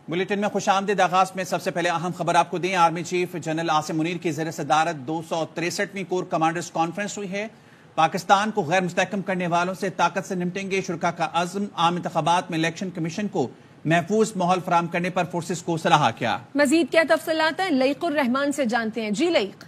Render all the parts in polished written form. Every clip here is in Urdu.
بلیٹن میں خوش آمدید۔ آغاز میں سب سے پہلے اہم خبر آپ کو دیں۔ Army chief general Asim Munir کی زیر صدارت 263ویں کور کمانڈرز کانفرنس ہوئی ہے۔ پاکستان کو غیر مستحکم کرنے والوں سے طاقت سے نمٹیں گے۔ شرکاء کا عزم، عام انتخابات میں الیکشن کمیشن کو محفوظ ماحول فراہم کرنے پر فورسز کو صلاح کیا۔ مزید کیا تفصیلات ہیں لئیق الرحمان سے جانتے ہیں۔ جی لئیق۔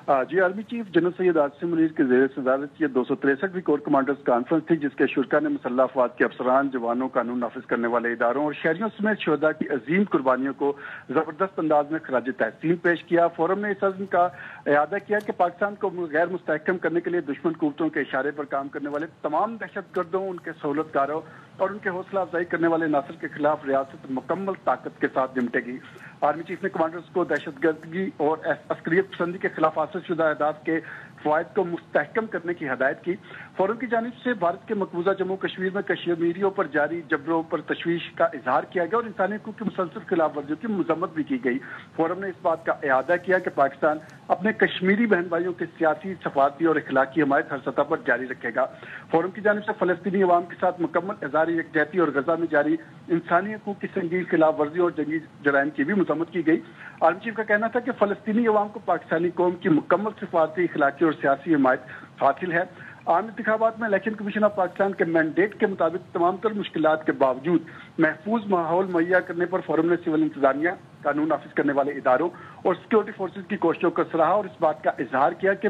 Army chief general Syed Asim Munir کے زیر صدارت یہ 263ویں کور کمانڈرز کانفرنس تھی، جس کے شرکاء نے مسلح افواج کے افسران، جوانوں، قانون نافذ کرنے والے اداروں اور شہریوں سمیت شہداء کی عظیم قربانیوں کو زبردست انداز میں خراج تحسین پیش کیا۔ فورم نے اس عزم کا اعادہ کیا کہ پاکستان کو غیر مستحکم کرنے کے لیے دشمن قوتوں کے اشارے پر کام کرنے والے تمام دہشت گردوں، ان کے سہولت کاروں اور ان کے حوصلہ افزائی کرنے والے عناصر کے خلاف ریاست مکمل طاقت کے ساتھ نمٹے گی۔ آرمی چیف نے کمانڈرز کو دہشت گردگی اور عسکریت پسندی کے خلاف حاصل شدہ اہداف کے فوائد کو مستحکم کرنے کی ہدایت کی۔ فورم کی جانب سے بھارت کے مقبوضہ جموں کشمیر میں کشمیریوں پر جاری جبروں پر تشویش کا اظہار کیا گیا اور انسانی حقوق کی مسلسل خلاف ورزیوں کی مذمت بھی کی گئی۔ فورم نے اس بات کا اعادہ کیا کہ پاکستان اپنے کشمیری بہن بھائیوں کی سیاسی، سفارتی اور اخلاقی حمایت ہر سطح پر جاری رکھے گا۔ فورم کی جانب سے فلسطینی عوام کے ساتھ مکمل اظہار یکجہتی اور غزہ میں جاری انسانی حقوق کی سنگین خلاف ورزی اور جنگی جرائم کی بھی مذمت کی گئی۔ آرمی چیف کا کہنا تھا کہ فلسطینی عوام کو پاکستانی قوم کی مکمل سفارتی، اخلاقی اور سیاسی حمایت حاصل ہے۔ عام انتخابات میں الیکشن کمیشن آف پاکستان کے مینڈیٹ کے مطابق تمام تر مشکلات کے باوجود محفوظ ماحول مہیا کرنے پر فورم نے سول انتظامیہ، قانون نافذ کرنے والے اداروں اور سیکورٹی فورسز کی کوششوں کو سراہا اور اس بات کا اظہار کیا کہ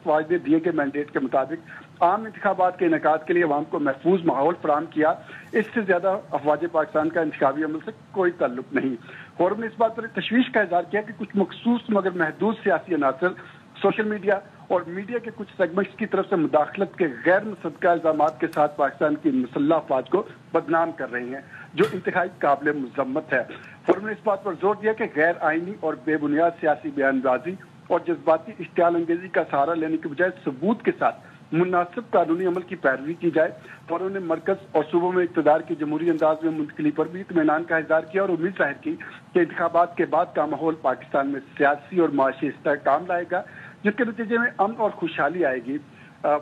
فوج نے دیے گئے مینڈیٹ کے مطابق عام انتخابات کے انعقاد کے لیے عوام کو محفوظ ماحول فراہم کیا۔ اس سے زیادہ افواج پاکستان کا انتخابی عمل سے کوئی تعلق نہیں۔ فورم نے اس بات پر تشویش کا اظہار کیا کہ کچھ مخصوص مگر محدود سیاسی عناصر سوشل میڈیا اور میڈیا کے کچھ سیگمنٹس کی طرف سے مداخلت کے غیر مصدقہ الزامات کے ساتھ پاکستان کی مسلح افواج کو بدنام کر رہے ہیں، جو انتہائی قابل مذمت ہے۔ فورم نے اس بات پر زور دیا کہ غیر آئینی اور بے بنیاد سیاسی بیان بازی اور جذباتی اشتعال انگیزی کا سہارا لینے کے بجائے ثبوت کے ساتھ مناسب قانونی عمل کی پیروی کی جائے۔ فورم نے مرکز اور صوبوں میں اقتدار کی جمہوری انداز میں منتقلی پر بھی اطمینان کا اظہار کیا اور امید ظاہر کی کہ انتخابات کے بعد کا ماحول پاکستان میں سیاسی اور معاشی استحکام لائے گا، جس کے نتیجے میں امن اور خوشحالی آئے گی۔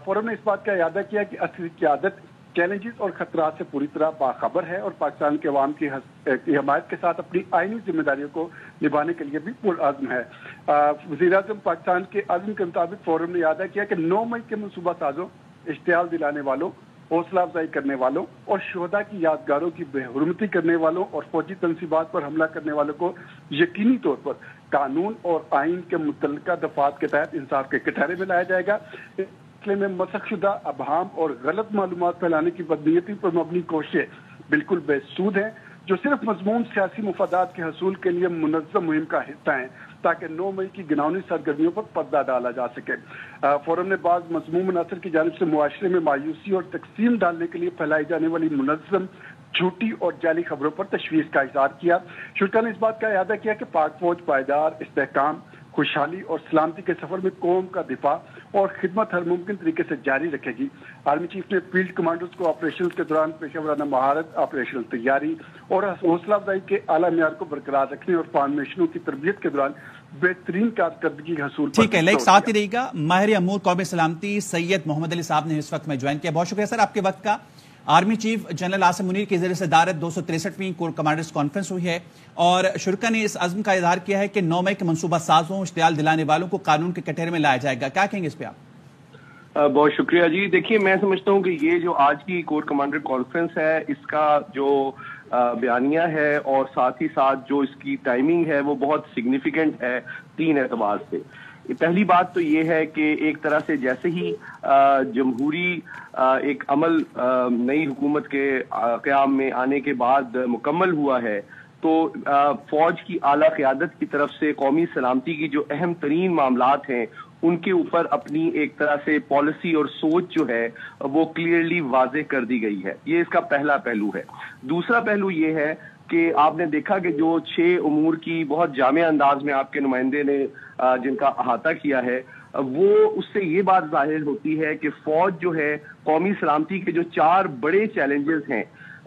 فورم نے اس بات کا اعادہ کیا کہ اصلی قیادت چیلنجز اور خطرات سے پوری طرح باخبر ہے اور پاکستان کے عوام کی حمایت کے ساتھ اپنی آئینی ذمہ داریوں کو نبھانے کے لیے بھی پرعزم ہے۔ وزیر اعظم پاکستان کے عزم کے مطابق فورم نے اعادہ کیا کہ 9 مئی کے منصوبہ سازوں، اشتعال دلانے والوں، حوصلہ افزائی کرنے والوں اور شہداء کی یادگاروں کی بے حرمتی کرنے والوں اور فوجی تنصیبات پر حملہ کرنے والوں کو یقینی طور پر قانون اور آئین کے متعلقہ دفعات کے تحت انصاف کے کٹہرے میں لایا جائے گا۔ میں مسخ شدہ ابہام اور غلط معلومات پھیلانے کی بدنیتی پر مبنی کوششیں بالکل بے سود ہیں، جو صرف مضمون سیاسی مفادات کے حصول کے لیے منظم مہم کا حصہ ہیں، تاکہ 9 مئی کی گناؤنی سرگرمیوں پر پردہ ڈالا جا سکے۔ فورم نے بعض مذموم عناصر کی جانب سے معاشرے میں مایوسی اور تقسیم ڈالنے کے لیے پھیلائی جانے والی منظم، جھوٹی اور جعلی خبروں پر تشویش کا اظہار کیا۔ شرکاء نے اس بات کا اعادہ کیا کہ پاک فوج پائیدار استحکام، خوشحالی اور سلامتی کے سفر میں قوم کا دفاع اور خدمت ہر ممکن طریقے سے جاری رکھے گی۔ آرمی چیف نے فیلڈ کمانڈرز کو آپریشن کے دوران پیشہ ورانہ مہارت، آپریشنل تیاری اور حوصلہ افزائی کے اعلیٰ معیار کو برقرار رکھنے اور فارمیشنوں کی تربیت کے دوران بہترین کارکردگی حصول پر۔ ٹھیک ہے، لائک ساتھ ہی رہے گا۔ ماہر امور قومی سلامتی سید محمد علی صاحب نے اس وقت میں جوائن کیا۔ بہت شکریہ سر آپ کے وقت کا۔ Army chief general Asim Munir کی زیر صدارت 263ویں کور کمانڈرز کانفرنس ہوئی ہے اور شرکاء نے اس عزم کا اظہار کیا ہے کہ 9 مئی کے منصوبہ سازوں، اشتعال دلانے والوں کو قانون کے کٹہرے میں لایا جائے گا۔ کیا کہیں گے اس پہ آپ؟ بہت شکریہ جی۔ دیکھیے، میں سمجھتا ہوں کہ یہ جو آج کی کور کمانڈر کانفرنس ہے، اس کا جو بیانیہ ہے اور ساتھ ہی ساتھ جو اس کی ٹائمنگ ہے وہ بہت سگنیفیکنٹ ہے 3 اعتبار سے۔ پہلی بات تو یہ ہے کہ ایک طرح سے جیسے ہی جمہوری ایک عمل نئی حکومت کے قیام میں آنے کے بعد مکمل ہوا ہے، تو فوج کی اعلیٰ قیادت کی طرف سے قومی سلامتی کی جو اہم ترین معاملات ہیں ان کے اوپر اپنی ایک طرح سے پالیسی اور سوچ جو ہے وہ کلیئرلی واضح کر دی گئی ہے۔ یہ اس کا پہلا پہلو ہے۔ دوسرا پہلو یہ ہے کہ آپ نے دیکھا کہ جو 6 امور کی بہت جامع انداز میں آپ کے نمائندے نے جن کا احاطہ کیا ہے، وہ اس سے یہ بات ظاہر ہوتی ہے کہ فوج جو ہے قومی سلامتی کے جو 4 بڑے چیلنجز ہیں،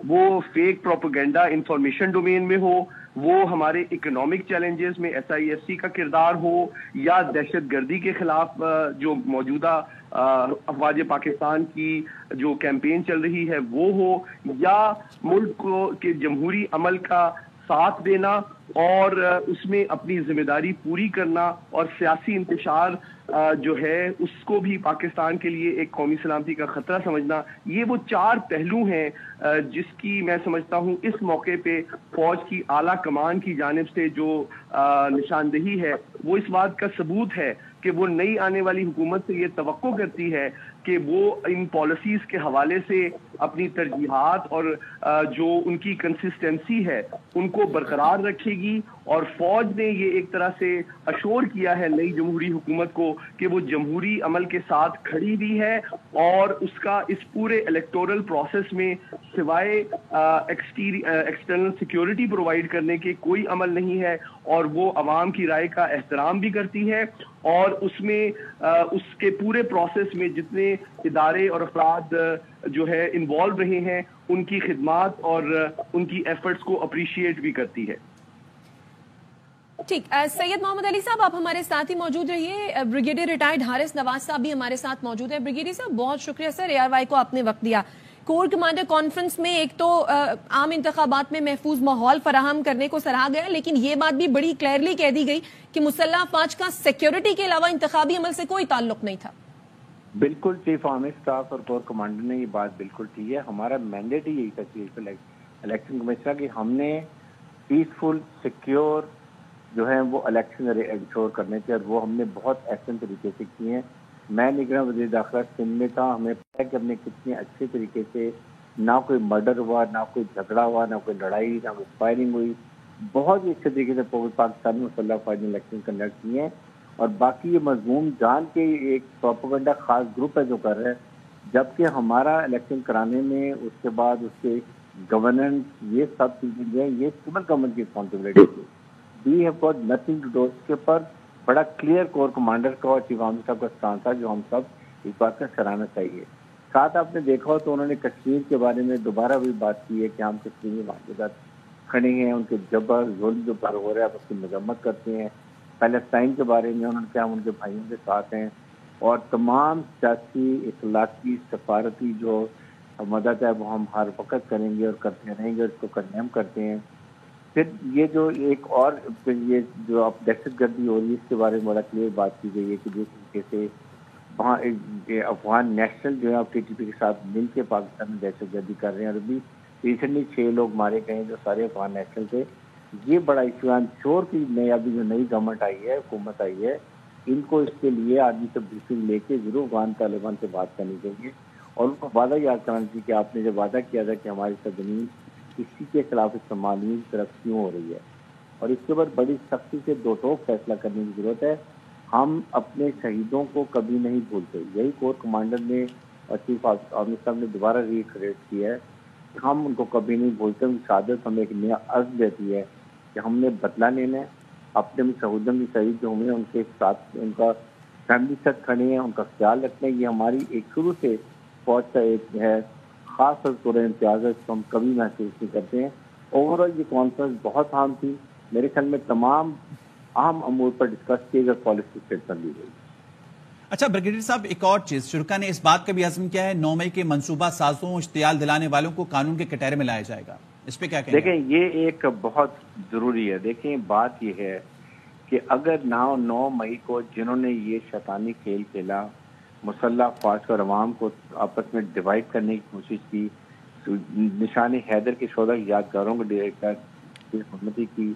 وہ فیک پروپیگنڈا انفارمیشن ڈومین میں ہو، وہ ہمارے اکنامک چیلنجز میں SIFC کا کردار ہو، یا دہشت گردی کے خلاف جو موجودہ افواج پاکستان کی جو کیمپین چل رہی ہے وہ ہو، یا ملک کو کے جمہوری عمل کا ساتھ دینا اور اس میں اپنی ذمہ داری پوری کرنا اور سیاسی انتشار جو ہے اس کو بھی پاکستان کے لیے ایک قومی سلامتی کا خطرہ سمجھنا، یہ وہ 4 پہلو ہیں جس کی میں سمجھتا ہوں اس موقع پہ فوج کی اعلیٰ کمان کی جانب سے جو نشاندہی ہے وہ اس بات کا ثبوت ہے کہ وہ نئی آنے والی حکومت سے یہ توقع کرتی ہے کہ وہ ان پالیسیز کے حوالے سے اپنی ترجیحات اور جو ان کی کنسسٹنسی ہے ان کو برقرار رکھے گی، اور فوج نے یہ ایک طرح سے اشور کیا ہے نئی جمہوری حکومت کو کہ وہ جمہوری عمل کے ساتھ کھڑی بھی ہے، اور اس کا اس پورے الیکٹورل پروسیس میں سوائے ایکسٹرنل سیکیورٹی پرووائڈ کرنے کے کوئی عمل نہیں ہے، اور وہ عوام کی رائے کا احترام بھی کرتی ہے، اور اس میں اس کے پورے پروسیس میں جتنے ادارے اور افراد جو ہے انوالو رہے ہیں ان کی خدمات اور ان کی ایفرٹس کو اپریشیٹ بھی کرتی ہے۔ ٹھیک، سید محمد علی صاحب آپ ہمارے ساتھ ہی موجود رہیے، بریگیڈیئر ریٹائرڈ حارث نواز صاحب بھی ہمارے ساتھ موجود ہیں۔ بریگیڈیئر صاحب بہت شکریہ سر، ARY کو آپ نے وقت دیا۔ کور کمانڈر کانفرنس میں ایک تو عام انتخابات میں محفوظ ماحول فراہم کرنے کو سراہا گیا، لیکن یہ بات بھی بڑی کلیئرلی کہہ دی گئی کہ مسلح افواج کا سیکیورٹی کے علاوہ انتخابی عمل سے کوئی تعلق نہیں تھا۔ بالکل، چیف آرمی اسٹاف اور کور کمانڈر نے یہ بات بالکل کی ہے۔ ہمارا مینڈیٹ ہی یہی تھا چیف الیکشن کمیشن کی، ہم نے پیسفل سیکیور جو ہے وہ الیکشن انشور کرنے تھے، اور وہ ہم نے بہت احسن طریقے سے کیے ہیں۔ میں نگراں وزیر داخلہ سندھ میں تھا، ہمیں پتہ کہ ہم نے کتنے اچھے طریقے سے نہ کوئی مرڈر ہوا، نہ کوئی جھگڑا ہوا، نہ کوئی لڑائی، نہ کوئی فائرنگ ہوئی، بہت ہی اچھے طریقے سے پاکستان میں مسلح افواج نے الیکشن کنڈکٹ کیے ہیں۔ اور باقی یہ مضمون جان کے ایک پروپیگنڈا خاص گروپ ہے جو کر رہا ہے، جبکہ ہمارا الیکشن کرانے میں اس کے بعد اس کے گورننس یہ سب چیزیں جو ہیں یہ سول گورنمنٹ کی رسپانسبلٹی تھی۔ We have got nothing to do. اس کے اوپر بڑا کلیئر کور کمانڈر کا اور چیف آرمی صاحب کا اسٹانس تھا جو ہم سب اس بات کا سراہنا چاہیے۔ ساتھ آپ نے دیکھا ہو تو انہوں نے کشمیر کے بارے میں دوبارہ بھی بات کی ہے کہ ہم کشمیری معاہدات کھڑے ہیں، ان کے جبر ظلم جو پر ہو رہا ہے اس کی مذمت کرتے ہیں۔ پیلسٹائن کے بارے میں انہوں نے کہا ہم ان کے بھائیوں کے ساتھ ہیں، اور تمام سیاسی، اخلاقی، سفارتی جو مدد ہے وہ ہم ہر وقت کریں گے اور کرتے رہیں گے، اور اس کو کنڈیم کرتے ہیں۔ پھر یہ جو ایک اور یہ جو اب دہشت گردی ہو رہی ہے اس کے بارے میں بڑا کلیئر بات کی گئی ہے کہ جس طریقے سے وہاں افغان نیشنل جو ہے اب TTP کے ساتھ مل کے پاکستان میں دہشت گردی کر رہے ہیں، اور ابھی ریسنٹلی 6 لوگ مارے گئے ہیں جو سارے افغان نیشنل تھے۔ یہ بڑا ایشو ہے شور کی ابھی جو نئی گورنمنٹ آئی ہے، حکومت آئی ہے، ان کو اس کے لیے آدمی سے بریفنگ لے کے ضرور افغان طالبان سے بات کرنی چاہیے، اور ان کو وعدہ یاد کرنا چاہیے کہ آپ نے جب وعدہ کیا تھا کہ ہماری سرزمین اسی کے خلاف استعمالی طرف کیوں ہو رہی ہے، اور اس کے بعد بڑی سختی سے دو ٹوک فیصلہ کرنے کی ضرورت ہے۔ ہم اپنے شہیدوں کو کبھی نہیں بھولتے، یہی کور کمانڈر نے اور چیف آرمی صاحب نے دوبارہ ریکریٹ کیا ہے کہ ہم ان کو کبھی نہیں بھولتے۔ ان کی شہادت ہمیں ایک نیا عزم دیتی ہے کہ ہم نے بدلہ لینا ہے، اپنے شہیدوں کی شہید جو ہوئے ان کے ساتھ، ان کا فیملی ساتھ کھڑے ہیں، ان کا خیال رکھنا ہے۔ یہ ہماری ایک شروع سے فوج کا ایک ہے خاص طور امتیاز ہے، اس کو ہم کبھی محسوس نہیں کرتے ہیں۔ اوور آل یہ کانفرنس بہت اہم تھی، میرے خیال میں تمام اہم امور پر ڈسکس کیے گئے، پالیسی اسٹیٹمنٹ دی گئی۔ اچھا بریگیڈیئر صاحب، ایک اور چیز، شرکا نے اس بات کا بھی عزم کیا ہے 9 مئی کے منصوبہ سازوں اشتعال دلانے والوں کو قانون کے کٹہرے میں لایا جائے گا، اس پہ کیا کہیں گے؟ دیکھیں یہ ایک بہت ضروری ہے۔ دیکھیں بات یہ ہے کہ اگر 9 مئی کو جنہوں نے یہ شیطانی کھیل کھیلا، مسلح افواج اور عوام کو آپس میں ڈیوائڈ کرنے کی کوشش کی، نشان حیدر کے شہداء یادگاروں کو حکومتی کی،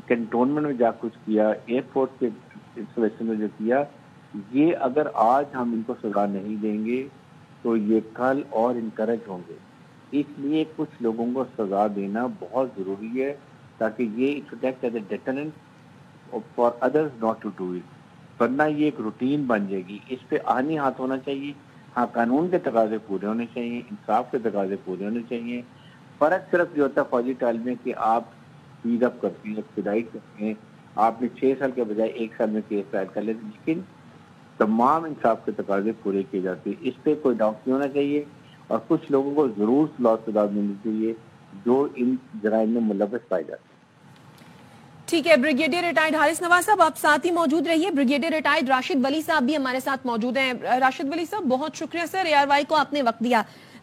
کنٹونمنٹ میں جا کچھ کیا، ایئر فورس کے انسٹالیشن میں جو کیا، یہ اگر آج ہم ان کو سزا نہیں دیں گے تو یہ کل اور انکریج ہوں گے۔ اس لیے کچھ لوگوں کو سزا دینا بہت ضروری ہے تاکہ یہ protect as a deterrent for others not to do it, ورنہ یہ ایک روٹین بن جائے گی۔ اس پہ آہنی ہاتھ ہونا چاہیے۔ ہاں، قانون کے تقاضے پورے ہونے چاہیے، انصاف کے تقاضے پورے ہونے چاہیے۔ فرق صرف جو ہوتا ہے فوجی تعلیم میں کہ آپ اسپیڈ اپ کرتے ہیں، ایکسپیڈائٹ کرتے ہیں، آپ نے 6 سال کے بجائے 1 سال میں کیس فائل کر لیتے، لیکن تمام انصاف کے تقاضے پورے کیے جاتے ہیں۔ اس پہ کوئی ڈاؤٹ نہیں ہونا چاہیے، اور کچھ لوگوں کو ضرور سزا ملنی چاہیے جو ان جرائم میں ملوث پائے جاتے ہیں۔ ٹھیک ہے، بریگیڈیئر ریٹائرڈ حارث نواز صاحب آپ ساتھ ہی موجود رہیے۔ بریگیڈیئر ریٹائرڈ راشد ولی صاحب بھی ہمارے ساتھ موجود ہیں۔ راشد ولی صاحب بہت شکریہ سر، ARY کو آپ نے وقت دیا۔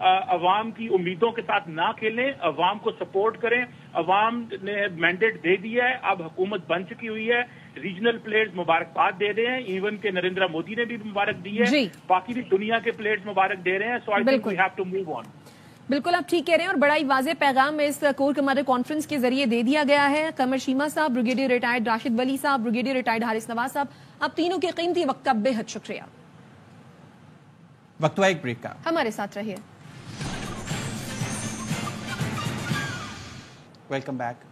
عوام کی امیدوں کے ساتھ نہ کھیلیں، عوام کو سپورٹ کریں. عوام نے مینڈیٹ دے دیا ہے، اب حکومت بن چکی ہوئی ہے. ریجنل پلیئرز مبارکباد دے رہے ہیں، ایون کہ نریندر مودی نے بھی مبارک دی ہے، باقی بھی دنیا کے پلیئرز مبارک دے رہے ہیں. So I think we have to move on. بالکل آپ ٹھیک کہہ رہے ہیں، اور بڑا ہی واضح پیغام اس کور کمانڈر کانفرنس کے ذریعے دے دیا گیا ہے. قمر شیما صاحب، بریگیڈیئر ریٹائرڈ راشد ولی صاحب، بریگیڈیئر ریٹائرڈ حارث نواز صاحب، آپ تینوں کے قیمتی وقت کا بے حد شکریہ. وقت ہوا ایک بریک کا، ہمارے ساتھ رہیے. Welcome back.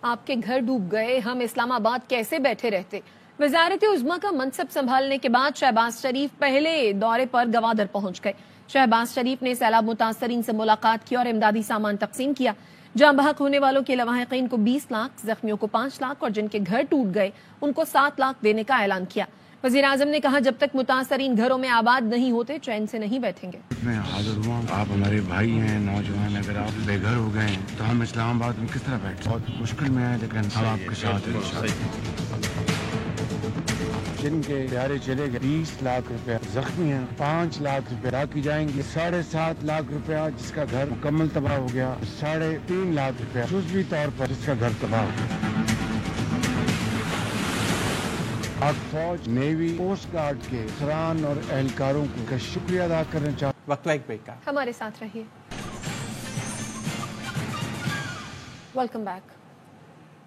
آپ کے گھر ڈوب گئے، ہم اسلام آباد کیسے بیٹھے رہتے؟ وزارت عظمیٰ کا منصب سنبھالنے کے بعد شہباز شریف پہلے دورے پر گوادر پہنچ گئے. شہباز شریف نے سیلاب متاثرین سے ملاقات کی اور امدادی سامان تقسیم کیا. جاں بحق ہونے والوں کے لواحقین کو 20 لاکھ، زخمیوں کو 5 لاکھ اور جن کے گھر ٹوٹ گئے ان کو 7 لاکھ دینے کا اعلان کیا. وزیر اعظم نے کہا جب تک متاثرین گھروں میں آباد نہیں ہوتے چین سے نہیں بیٹھیں گے. میں حاضر ہوا، آپ ہمارے بھائی ہیں، نوجوان، اگر آپ بے گھر ہو گئے ہیں تو ہم اسلام آباد میں کس طرح بیٹھیں؟ بہت مشکل میں ہے، لیکن ہم آپ کے ساتھ ہیں. جن کے پیارے چلے گئے 20 لاکھ روپے زخمی ہیں، 5 لاکھ روپے ادا کی جائیں گے. 7.5 لاکھ روپیہ جس کا گھر مکمل تباہ ہو گیا، 3.5 لاکھ روپے جزوی طور پر جس کا گھر تباہ ہو گیا. آپ فوج، نیوی، کوسٹ گارڈ کے افسران اور اہلکاروں کا شکریہ ادا کرنا چاہتے ہیں. وقت ایک بریک کا، ہمارے ساتھ رہیے. Welcome back.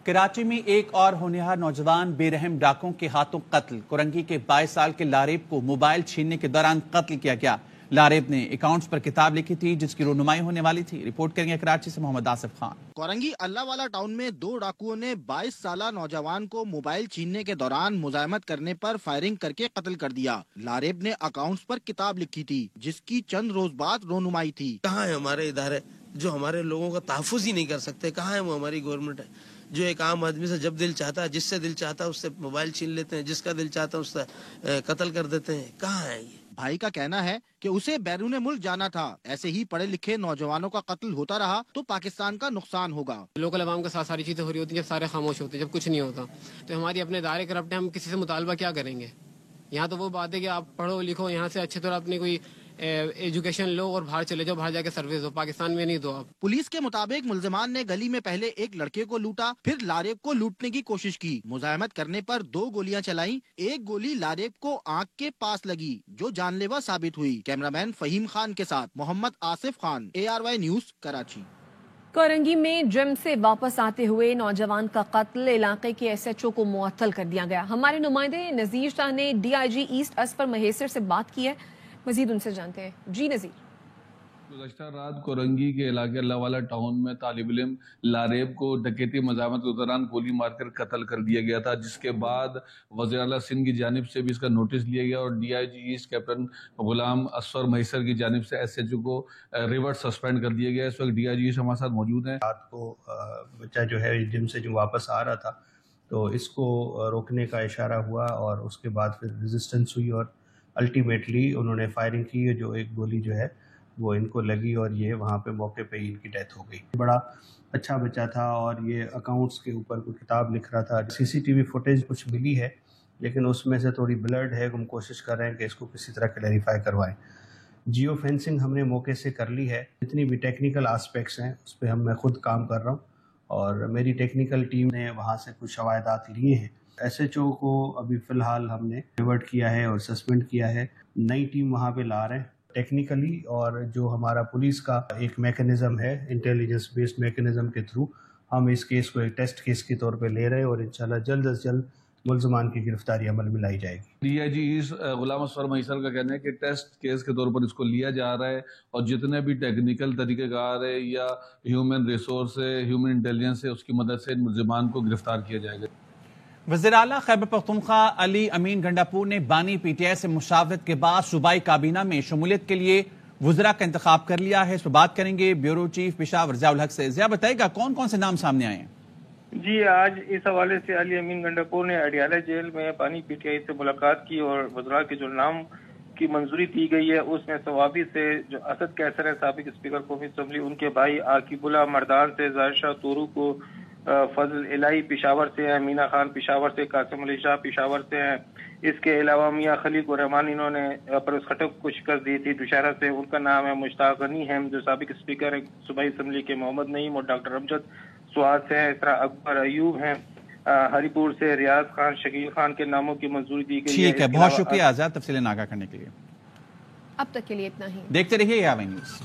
کراچی میں ایک اور ہونہار نوجوان بے رحم ڈاکوں کے ہاتھوں قتل. کورنگی کے 22 سال کے لاریب کو موبائل چھیننے کے دوران قتل کیا گیا. لاریب نے اکاؤنٹس پر کتاب لکھی تھی جس کی رونمائی ہونے والی تھی. رپورٹ کریں گے کراچی سے محمد آصف خان. کورنگی اللہ والا ٹاؤن میں 2 ڈاکوؤں نے 22 سالہ نوجوان کو موبائل چھیننے کے دوران مزاحمت کرنے پر فائرنگ کر کے قتل کر دیا. لاریب نے اکاؤنٹس پر کتاب لکھی تھی جس کی چند روز بعد رونمائی تھی. کہاں ہے ہمارے ادارے جو ہمارے لوگوں کا تحفظ ہی نہیں کر سکتے؟ کہاں ہے وہ ہماری گورنمنٹ ہے جو ایک عام آدمی سے جب دل چاہتا ہے، جس سے دل چاہتا ہے اس سے موبائل چھین لیتے ہیں، جس کا دل چاہتا ہے اس سے قتل کر دیتے ہیں؟ کہاں ہے یہ؟ بھائی کا کہنا ہے کہ اسے بیرون ملک جانا تھا. ایسے ہی پڑھے لکھے نوجوانوں کا قتل ہوتا رہا تو پاکستان کا نقصان ہوگا. لوکل عوام کے ساتھ ساری چیزیں ہو رہی ہوتی ہیں جب سارے خاموش ہوتے ہیں، جب کچھ نہیں ہوتا تو ہماری اپنے ادارے کرپٹ ہیں، ہم کسی سے مطالبہ کیا کریں گے؟ یہاں تو وہ بات ہے کہ آپ پڑھو لکھو، یہاں سے اچھی طرح اپنی کوئی ایجوکیشن لو اور باہر چلے جاؤ، باہر جا کے سروس دو. پاکستان میں نہیں دو آپ. پولیس کے مطابق ملزمان نے گلی میں پہلے ایک لڑکے کو لوٹا، پھر لاریب کو لوٹنے کی کوشش کی. مزاحمت کرنے پر 2 گولیاں چلائیں. ایک گولی لاریب کو آنکھ کے پاس لگی جو جان لیوا ثابت ہوئی. کیمرامین فہیم خان کے ساتھ محمد آصف خان، ARY نیوز، کراچی. کورنگی میں جم سے واپس آتے ہوئے نوجوان کا قتل. علاقے کے SHO کو معطل کر دیا گیا. ہمارے نمائندے نذیر شاہ نے DIG ایسٹ اسفر مہیسر سے بات کی ہے، مزید ان سے جانتے ہیں. جی نذیر. گزشتہ رات کورنگی کے علاقے اللہ والا ٹاؤن میں طالب علم لاریب کو ڈکیتی مزاحمت کے دوران گولی مار کر قتل کر دیا گیا تھا، جس کے بعد وزیر اعلیٰ سندھ کی جانب سے بھی اس کا نوٹس لیا گیا اور DIG asset captain Ghulam Asfar Mahesar کی جانب سے SHO کو ریورس سسپینڈ کر دیا گیا. اس وقت DIG ایسٹ ہمارے ساتھ موجود ہیں. رات کو بچہ جو ہے جم سے جو واپس آ رہا تھا تو اس کو روکنے کا اشارہ ہوا اور اس کے بعد پھر ریزسٹنس ہوئی اور الٹیمیٹلی انہوں نے فائرنگ کی، جو ایک گولی جو ہے وہ ان کو لگی اور یہ وہاں پہ موقع پہ ہی ان کی ڈیتھ ہو گئی. بڑا اچھا بچہ تھا اور یہ اکاؤنٹس کے اوپر کوئی کتاب لکھ رہا تھا. CCTV فوٹیج کچھ ملی ہے لیکن اس میں سے تھوڑی بلرڈ ہے. ہم کوشش کر رہے ہیں کہ اس کو کسی طرح کلیریفائی کروائیں. جیو فینسنگ ہم نے موقع سے کر لی ہے. جتنی بھی ٹیکنیکل آسپیکٹس ہیں اس پہ میں خود کام کر رہا ہوں اور میری ٹیکنیکل ٹیم نے وہاں سے کچھ شواہدات لیے ہیں. SHO کو ابھی فی الحال ہم نے ریورٹ کیا ہے اور سسپینڈ کیا ہے. نئی ٹیم وہاں پہ لا رہے ہیں ٹیکنیکلی، اور جو ہمارا پولیس کا ایک میکنزم ہے انٹیلیجنس بیسڈ میکنزم کے تھرو ہم اس کیس کو ایک ٹیسٹ کیس کے طور پہ لے رہے ہیں اور انشاءاللہ جلد از جلد ملزمان کی گرفتاری عمل میں لائی جائے گی. DIG ایسٹ غلام اسفر مہیسر کا کہنا ہے کہ ٹیسٹ کیس کے طور پر اس کو لیا جا رہا ہے اور جتنے بھی ٹیکنیکل طریقہ کار ہے یا ہیومن ریسورس ہے، ہیومن انٹیلیجنس ہے، اس کی مدد سے ملزمان کو گرفتار کیا جائے گا. وزیر اعلیٰ خیبر پختونخوا علی امین گنڈاپور نے بانی PTI سے مشاورت کے بعد صوبائی کابینہ میں شمولیت کے لیے وزراء کا انتخاب کر لیا ہے. اس پر بات کریں گے بیورو چیف پشاور ضیاء الحق سے. ضیاء بتائے گا کون کون سے نام سامنے آئے ہیں؟ جی آج اس حوالے سے علی امین گنڈاپور نے اڈیالہ جیل میں بانی PTI سے ملاقات کی اور وزراء کے جو نام کی منظوری دی گئی ہے اس میں ثوابی سے جو اسد کیسر ہے سابق اسپیکر قومی اسمبلی، ان کے بھائی عاقب اللہ مردان سے ظاہر شاہ تورو کو فضل الہی پشاور سے ہیں، مینا خان پشاور سے، قاسم علی شاہ پشاور سے ہیں. اس کے علاوہ میاں خلیق الرحمان انہوں نے پرویز خٹک کو شکست دی تھی دوشہرہ سے، ان کا نام ہے. مشتاق غنی ہیں جو سابق اسپیکر صوبائی اسمبلی کے، محمد نعیم اور ڈاکٹر امجد سواد سے ہیں. اس طرح اکبر ایوب ہیں ہری پور سے، ریاض خان، شکیل خان کے ناموں کی منظوری دی گئی. ٹھیک ہے، بہت شکریہ آزاد تفصیلیں آگاہ کرنے کے لیے. اب تک کے لیے اتنا ہی. دیکھتے رہیے ARY نیوز.